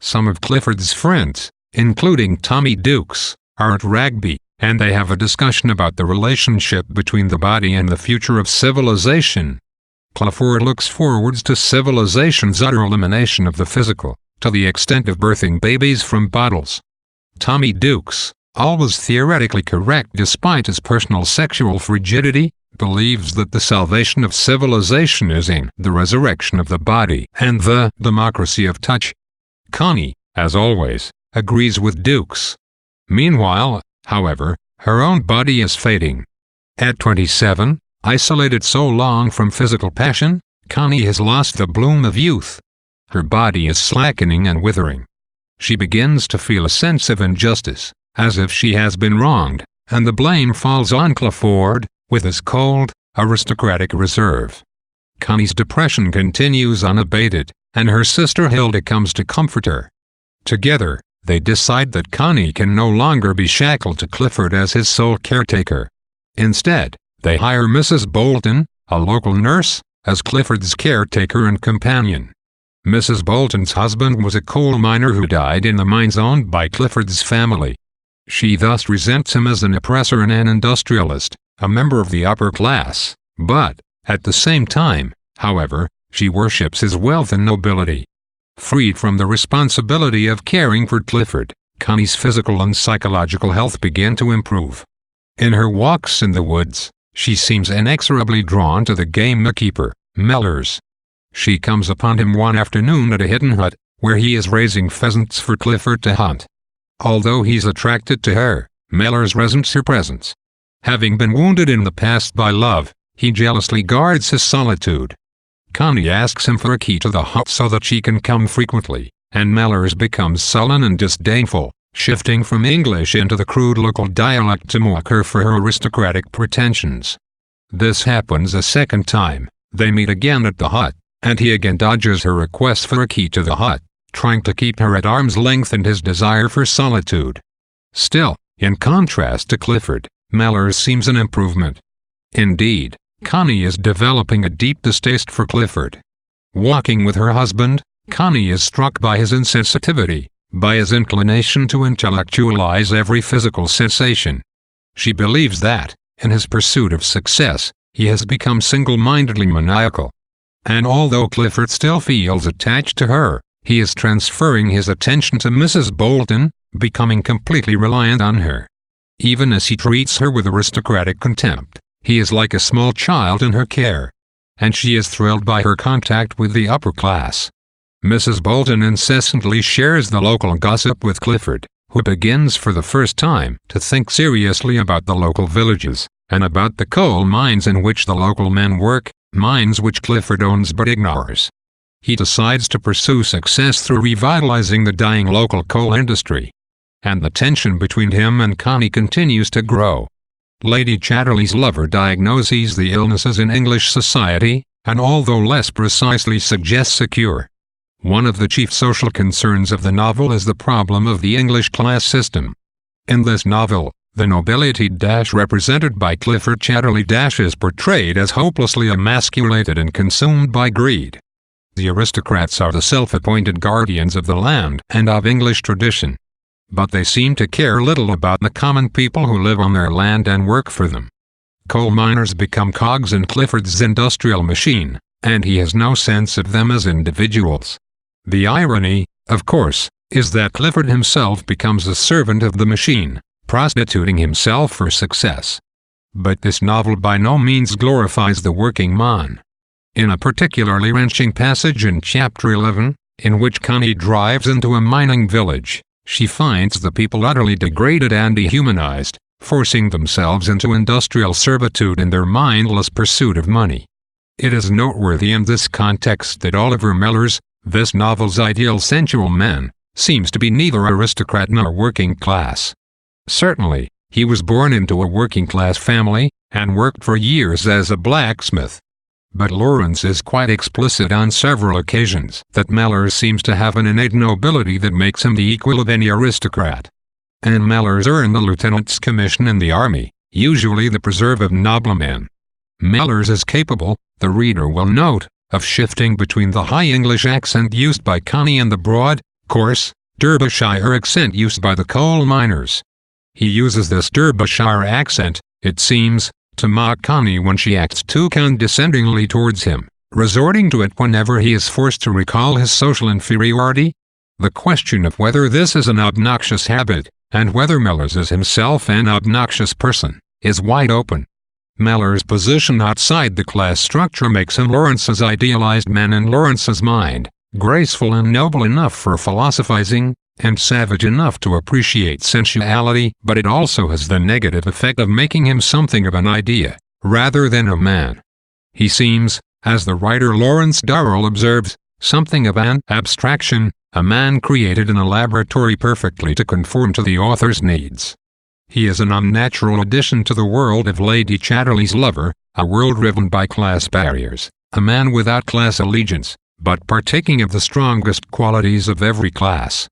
Some of Clifford's friends, including Tommy Dukes, are at rugby, and they have a discussion about the relationship between the body and the future of civilization. Clifford looks forwards to civilization's utter elimination of the physical, to the extent of birthing babies from bottles. Tommy Dukes, always theoretically correct despite his personal sexual frigidity, believes that the salvation of civilization is in the resurrection of the body and the democracy of touch. Connie, as always, agrees with Dukes. Meanwhile, however, her own body is fading. At 27, isolated so long from physical passion, Connie has lost the bloom of youth. Her body is slackening and withering. She begins to feel a sense of injustice, as if she has been wronged, and the blame falls on Clifford, with his cold, aristocratic reserve. Connie's depression continues unabated, and her sister Hilda comes to comfort her. Together, they decide that Connie can no longer be shackled to Clifford as his sole caretaker. Instead, they hire Mrs. Bolton, a local nurse, as Clifford's caretaker and companion. Mrs. Bolton's husband was a coal miner who died in the mines owned by Clifford's family. She thus resents him as an oppressor and an industrialist, a member of the upper class, but, at the same time, however, she worships his wealth and nobility. Freed from the responsibility of caring for Clifford, Connie's physical and psychological health begin to improve. In her walks in the woods, she seems inexorably drawn to the gamekeeper, Mellors. She comes upon him one afternoon at a hidden hut, where he is raising pheasants for Clifford to hunt. Although he's attracted to her, Mellors resents her presence. Having been wounded in the past by love, he jealously guards his solitude. Connie asks him for a key to the hut so that she can come frequently, and Mellors becomes sullen and disdainful, shifting from English into the crude local dialect to mock her for her aristocratic pretensions. This happens a second time. They meet again at the hut, and he again dodges her request for a key to the hut, trying to keep her at arm's length and his desire for solitude. Still, in contrast to Clifford, Mellors seems an improvement. Indeed, Connie is developing a deep distaste for Clifford. Walking with her husband, Connie is struck by his insensitivity, by his inclination to intellectualize every physical sensation. She believes that, in his pursuit of success, he has become single-mindedly maniacal. And although Clifford still feels attached to her, he is transferring his attention to Mrs. Bolton, becoming completely reliant on her. Even as he treats her with aristocratic contempt, he is like a small child in her care. And she is thrilled by her contact with the upper class. Mrs. Bolton incessantly shares the local gossip with Clifford, who begins for the first time to think seriously about the local villages, and about the coal mines in which the local men work, mines which Clifford owns but ignores. He decides to pursue success through revitalizing the dying local coal industry. And the tension between him and Connie continues to grow. Lady Chatterley's lover diagnoses the illnesses in English society, and although less precisely suggests a cure. One of the chief social concerns of the novel is the problem of the English class system. In this novel, the nobility represented by Clifford Chatterley is portrayed as hopelessly emasculated and consumed by greed. The aristocrats are the self-appointed guardians of the land and of English tradition. But they seem to care little about the common people who live on their land and work for them. Coal miners become cogs in Clifford's industrial machine, and he has no sense of them as individuals. The irony, of course, is that Clifford himself becomes a servant of the machine, prostituting himself for success. But this novel by no means glorifies the working man. In a particularly wrenching passage in Chapter 11, in which Connie drives into a mining village, she finds the people utterly degraded and dehumanized, forcing themselves into industrial servitude in their mindless pursuit of money. It is noteworthy in this context that Oliver Mellors, this novel's ideal sensual man, seems to be neither aristocrat nor working class. Certainly, he was born into a working-class family, and worked for years as a blacksmith. But Lawrence is quite explicit on several occasions that Mellors seems to have an innate nobility that makes him the equal of any aristocrat. And Mellors earned the lieutenant's commission in the army, usually the preserve of noblemen. Mellors is capable, the reader will note, of shifting between the high English accent used by Connie and the broad, coarse, Derbyshire accent used by the coal miners. He uses this Derbyshire accent, it seems, to mock Connie when she acts too condescendingly towards him, resorting to it whenever he is forced to recall his social inferiority. The question of whether this is an obnoxious habit, and whether Mellors is himself an obnoxious person, is wide open. Mellors' position outside the class structure makes him Lawrence's idealized man in Lawrence's mind, graceful and noble enough for philosophizing, and savage enough to appreciate sensuality, but it also has the negative effect of making him something of an idea, rather than a man. He seems, as the writer Lawrence Durrell observes, something of an abstraction, a man created in a laboratory perfectly to conform to the author's needs. He is an unnatural addition to the world of Lady Chatterley's lover, a world riven by class barriers, a man without class allegiance, but partaking of the strongest qualities of every class.